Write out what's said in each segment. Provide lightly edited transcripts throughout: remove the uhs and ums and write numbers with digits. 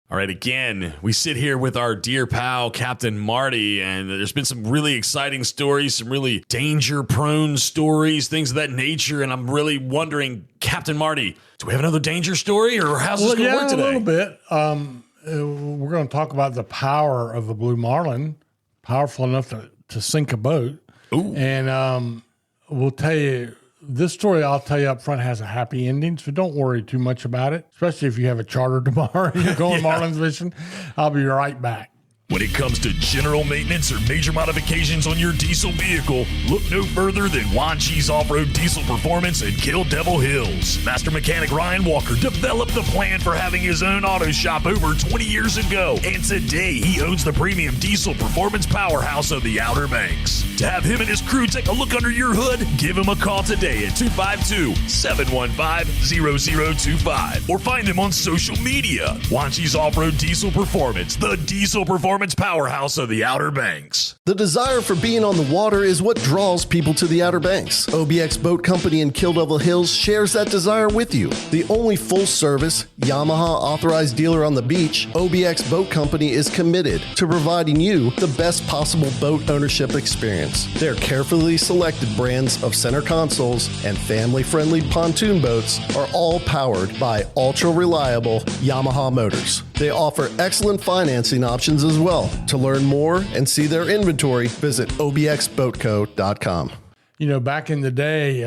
All right, again, we sit here with our dear pal, Captain Marty, and there's been some really exciting stories, some really danger-prone stories, things of that nature, and I'm really wondering, Captain Marty, do we have another danger story, or how's this going to work today? A little bit. We're going to talk about the power of the Blue Marlin, powerful enough to sink a boat. Ooh. And we'll tell you, this story I'll tell you up front has a happy ending, so don't worry too much about it, especially if you have a charter tomorrow and you're going Marlin's fishing. I'll be right back. When it comes to general maintenance or major modifications on your diesel vehicle, look no further than Wanchi's Off-Road Diesel Performance in Kill Devil Hills. Master mechanic Ryan Walker developed the plan for having his own auto shop over 20 years ago, and today he owns the premium diesel performance powerhouse of the Outer Banks. To have him and his crew take a look under your hood, give him a call today at 252-715-0025 or find him on social media. Wanchi's Off-Road Diesel Performance, the diesel performance powerhouse of the Outer Banks. The desire for being on the water is what draws people to the Outer Banks. OBX Boat Company in Kill Devil Hills shares that desire with you. The only full-service Yamaha authorized dealer on the beach, OBX Boat Company is committed to providing you the best possible boat ownership experience. Their carefully selected brands of center consoles and family-friendly pontoon boats are all powered by ultra-reliable Yamaha motors. They offer excellent financing options as well. To learn more and see their inventory, visit obxboatco.com. You know, back in the day,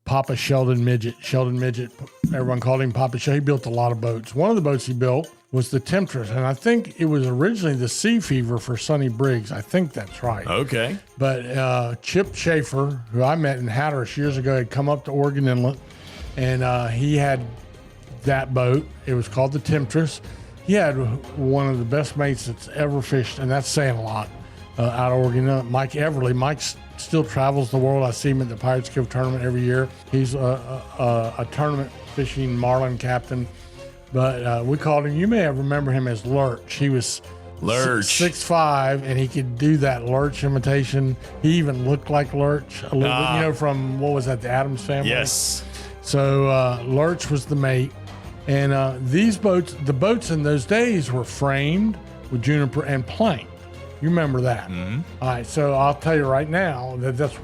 Papa Sheldon Midget, everyone called him Papa Sheldon. He built a lot of boats. One of the boats he built was the Temptress, and I think it was originally the Sea Fever for Sonny Briggs. I think that's right. Okay. But Chip Shafer, who I met in Hatteras years ago, had come up to Oregon Inlet, and he had that boat. It was called the Temptress. He had one of the best mates that's ever fished, and that's saying a lot, out of Oregon. Mike Everly. Mike still travels the world. I see him at the Pirates Cove tournament every year. He's a tournament fishing Marlin captain, but we called him, you may have remember him as Lurch. He was 6'5", and he could do that Lurch imitation. He even looked like Lurch a little bit, from, what was that, the Addams Family? Yes. So Lurch was the mate. And these boats, the boats in those days were framed with juniper and planked. You remember that. Mm-hmm. All right, so I'll tell you right now that that's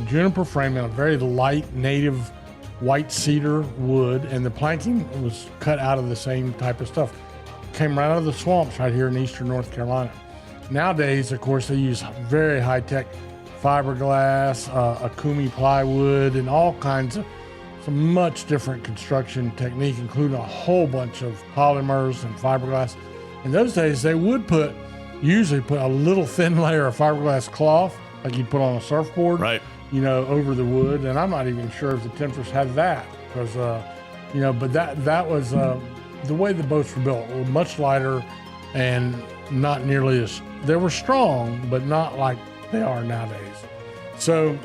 juniper frame in a very light native white cedar wood, and the planking was cut out of the same type of stuff. Came right out of the swamps right here in eastern North Carolina. Nowadays, of course, they use very high-tech fiberglass, Akumi plywood, and all kinds of some much different construction technique, including a whole bunch of polymers and fiberglass. In those days, they would usually put a little thin layer of fiberglass cloth, like you'd put on a surfboard, right, over the wood. And I'm not even sure if the Temptress had that, because, but that was the way the boats were built. Were much lighter and not nearly as, they were strong, but not like they are nowadays. So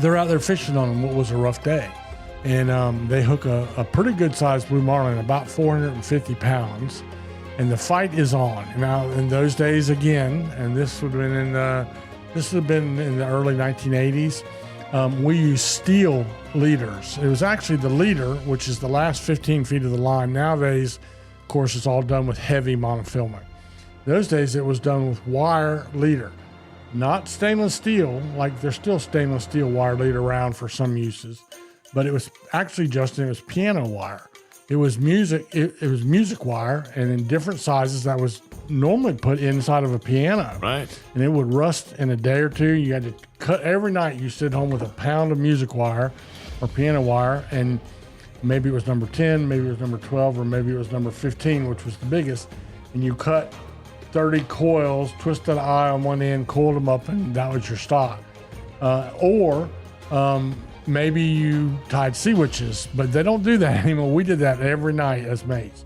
they're out there fishing on them. What was a rough day. And they hook a pretty good-sized Blue Marlin, about 450 pounds, and the fight is on. Now, in those days, again, and this would have been in the early 1980s, we used steel leaders. It was actually the leader, which is the last 15 feet of the line. Nowadays, of course, it's all done with heavy monofilament. Those days, it was done with wire leader, not stainless steel. Like there's still stainless steel wire leader around for some uses. But it was actually, Justin, it was piano wire. It was music. It was music wire, and in different sizes that was normally put inside of a piano. Right. And it would rust in a day or two. You had to cut every night. You sit home with a pound of music wire or piano wire, and maybe it was number 10, maybe it was number 12, or maybe it was number 15, which was the biggest. And you cut 30 coils, twisted an eye on one end, coiled them up, and that was your stock. Maybe you tied sea witches, but they don't do that anymore. We did that every night as mates.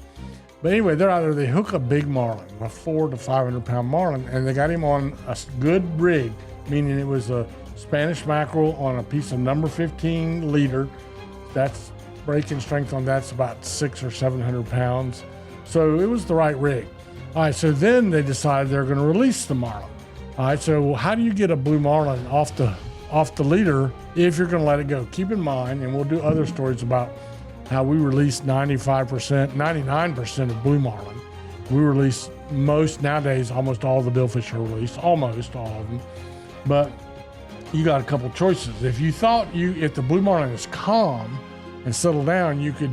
But anyway, they're out there. They hook a big marlin, a 400 to 500 pound marlin, and they got him on a good rig, meaning it was a Spanish mackerel on a piece of number 15 leader. That's breaking strength on that's about 600 or 700 pounds. So it was the right rig. All right, so then they decided they're going to release the marlin. All right, so how do you get a blue marlin off the leader if you're going to let it go? Keep in mind, and we'll do other stories about how we release 95%, 99% of blue marlin. We release nowadays, almost all the billfish are released, almost all of them. But you got a couple choices. If you thought if the blue marlin is calm and settle down, you could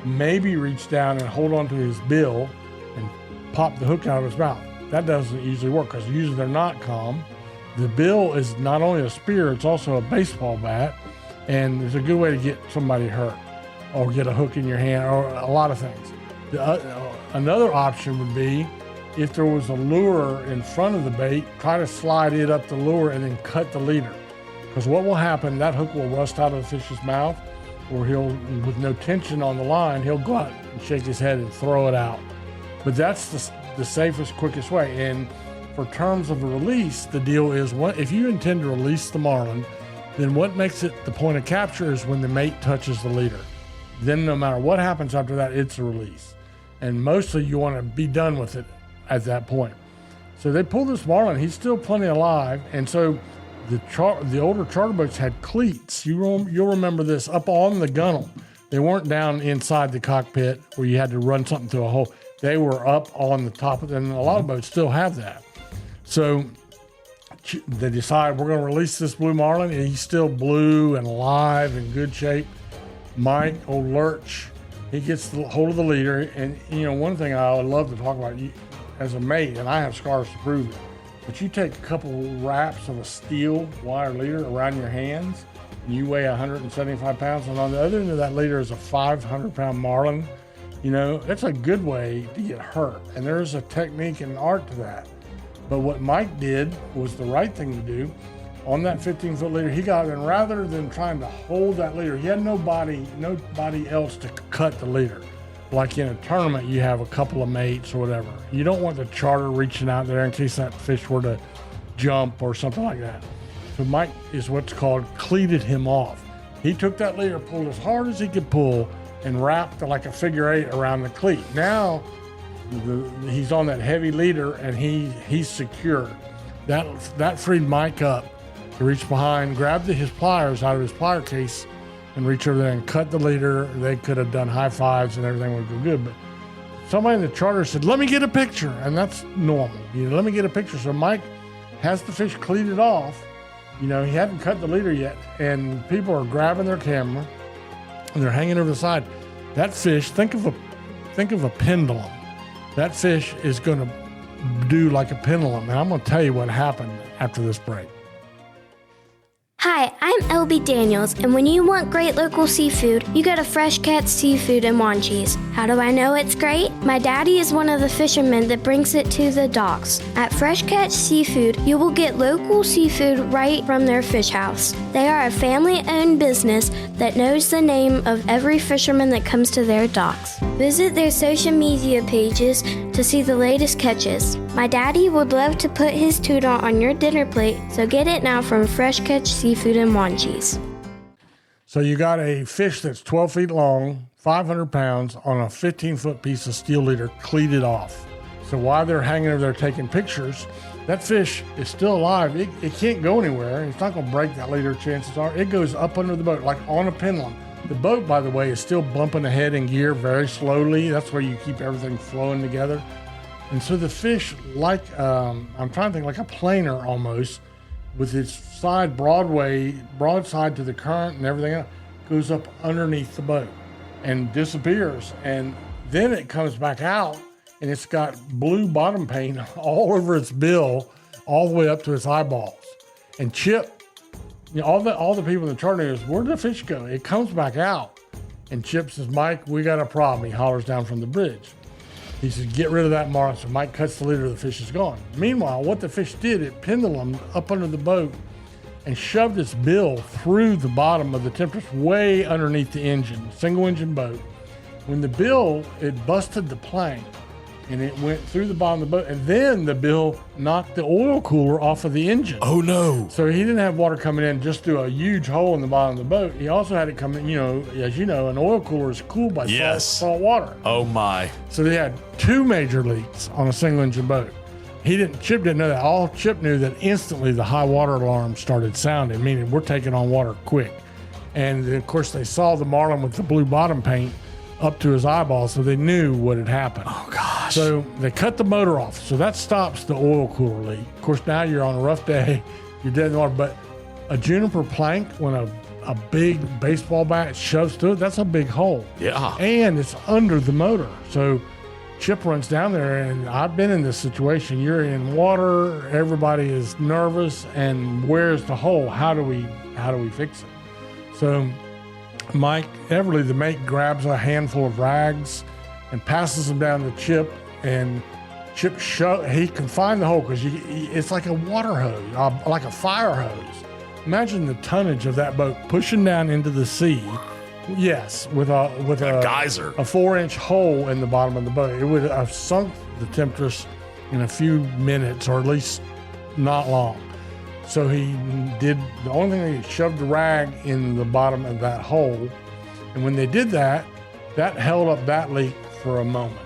maybe reach down and hold onto his bill and pop the hook out of his mouth. That doesn't usually work because usually they're not calm. The bill is not only a spear, it's also a baseball bat, and it's a good way to get somebody hurt or get a hook in your hand or a lot of things. Another option would be if there was a lure in front of the bait, try to slide it up the lure and then cut the leader. Because what will happen, that hook will rust out of the fish's mouth, or he'll, with no tension on the line, he'll go out and shake his head and throw it out. But that's the safest, quickest way. And for terms of a release, the deal is, if you intend to release the marlin, then what makes it the point of capture is when the mate touches the leader. Then no matter what happens after that, it's a release. And mostly you want to be done with it at that point. So they pull this marlin, he's still plenty alive, and so the older charter boats had cleats. You'll remember this, up on the gunnel. They weren't down inside the cockpit where you had to run something through a hole. They were up on the top of it, and a lot of boats still have that. So they decide we're going to release this blue marlin, and he's still blue and alive in good shape. Mike, old Lurch, he gets the hold of the leader, and one thing I would love to talk about as a mate, and I have scars to prove it, but you take a couple wraps of a steel wire leader around your hands, and you weigh 175 pounds, and on the other end of that leader is a 500-pound marlin. It's a good way to get hurt, and there's a technique and art to that. But what Mike did was the right thing to do. On that 15-foot leader, he got in, rather than trying to hold that leader, he had nobody else to cut the leader. Like in a tournament, you have a couple of mates or whatever. You don't want the charter reaching out there in case that fish were to jump or something like that. So Mike is what's called cleated him off. He took that leader, pulled as hard as he could pull, and wrapped like a figure 8 around the cleat. Now he's on that heavy leader and he's secure. That freed Mike up to reach behind, grab his pliers out of his plier case, and reach over there and cut the leader. They could have done high fives and everything would go good. But somebody in the charter said, "Let me get a picture," and that's normal. Let me get a picture. So Mike has the fish cleated off. He hadn't cut the leader yet, and people are grabbing their camera and they're hanging over the side. That fish, think of a pendulum. That fish is going to do like a pendulum, and I'm going to tell you what happened after this break. Hi, I'm LB Daniels, and when you want great local seafood, you go to Fresh Catch Seafood in Wanchese. How do I know it's great? My daddy is one of the fishermen that brings it to the docks. At Fresh Catch Seafood, you will get local seafood right from their fish house. They are a family-owned business that knows the name of every fisherman that comes to their docks. Visit their social media pages to see the latest catches. My daddy would love to put his tuna on your dinner plate, so get it now from Fresh Catch Seafood in Wanchese. So you got a fish that's 12 feet long, 500 pounds, on a 15-foot piece of steel leader cleated off. So while they're hanging over there taking pictures, that fish is still alive. It can't go anywhere. It's not going to break that leader, chances are. It goes up under the boat, like on a pendulum. The boat, by the way, is still bumping ahead in gear very slowly. That's where you keep everything flowing together. And so the fish, like, I'm trying to think, like a planer almost, with its side broadside to the current and everything else, goes up underneath the boat and disappears. And then it comes back out, and it's got blue bottom paint all over its bill, all the way up to its eyeballs. And Chip, all the people in the charter is, where did the fish go? It comes back out. And Chip says, "Mike, we got a problem." He hollers down from the bridge. He said, "Get rid of that marlin." So Mike cuts the leader, the fish is gone. Meanwhile, what the fish did, it pendulumed up under the boat and shoved its bill through the bottom of the Temptress, way underneath the engine, single engine boat. When the bill, it busted the plank and it went through the bottom of the boat, and then the bill knocked the oil cooler off of the engine. Oh no. So he didn't have water coming in just through a huge hole in the bottom of the boat. He also had it come in, as you know, an oil cooler is cooled by salt water. Oh my. So they had 2 major leaks on a single engine boat. Chip didn't know that. All Chip knew that instantly the high water alarm started sounding, meaning we're taking on water quick. And of course they saw the marlin with the blue bottom paint, up to his eyeballs, so they knew what had happened. Oh, gosh. So they cut the motor off. So that stops the oil cooler leak. Of course, now you're on a rough day. You're dead in the water. But a juniper plank, when a big baseball bat shoves through it, that's a big hole. Yeah. And it's under the motor. So Chip runs down there, and I've been in this situation. You're in water. Everybody is nervous. And where's the hole? How do we fix it? So Mike Everly, the mate, grabs a handful of rags and passes them down to Chip, and Chip he can find the hole because it's like a water hose, like a fire hose. Imagine the tonnage of that boat pushing down into the sea. Yes, with a geyser, a 4-inch hole in the bottom of the boat. It would have sunk the Temptress in a few minutes, or at least not long. So he did the only thing, he shoved the rag in the bottom of that hole. And when they did that, that held up that leak for a moment.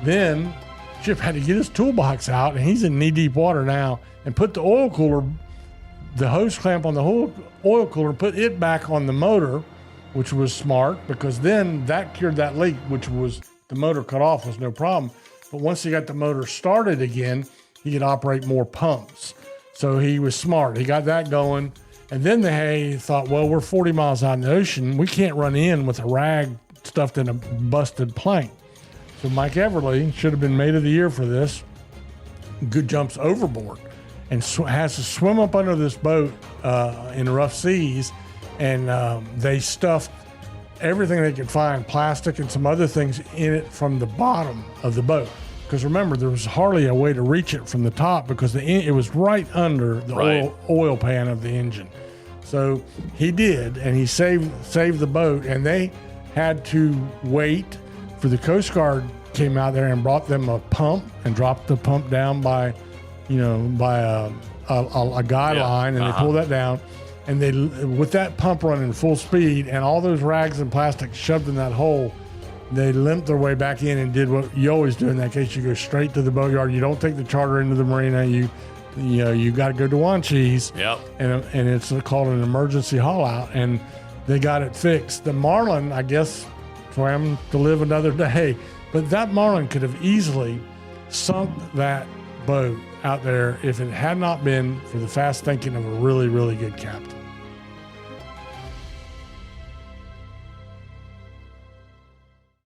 Then Chip had to get his toolbox out, and he's in knee-deep water now, and put the oil cooler, the hose clamp on the whole oil cooler, put it back on the motor, which was smart, because then that cured that leak, which was the motor cut off was no problem. But once he got the motor started again, he could operate more pumps. So he was smart. He got that going. And then they thought, well, we're 40 miles out in the ocean. We can't run in with a rag stuffed in a busted plank. So Mike Everly should have been made of the year for this. Good jumps overboard and has to swim up under this boat in rough seas. And they stuffed everything they could find, plastic and some other things in it from the bottom of the boat. Because remember, there was hardly a way to reach it from the top because it was right under the oil pan of the engine. So he did, and he saved the boat. And they had to wait for the Coast Guard came out there and brought them a pump and dropped the pump down by a guy line, and they pulled that down. And they, with that pump running full speed and all those rags and plastic shoved in that hole, they limped their way back in and did what you always do in that case. You go straight to the boatyard. You don't take the charter into the marina. You got to go to Wanchese. Yep. And it's called an emergency haul out. And they got it fixed. The Marlin, I guess, swam to live another day. But that Marlin could have easily sunk that boat out there if it had not been for the fast thinking of a really, really good captain.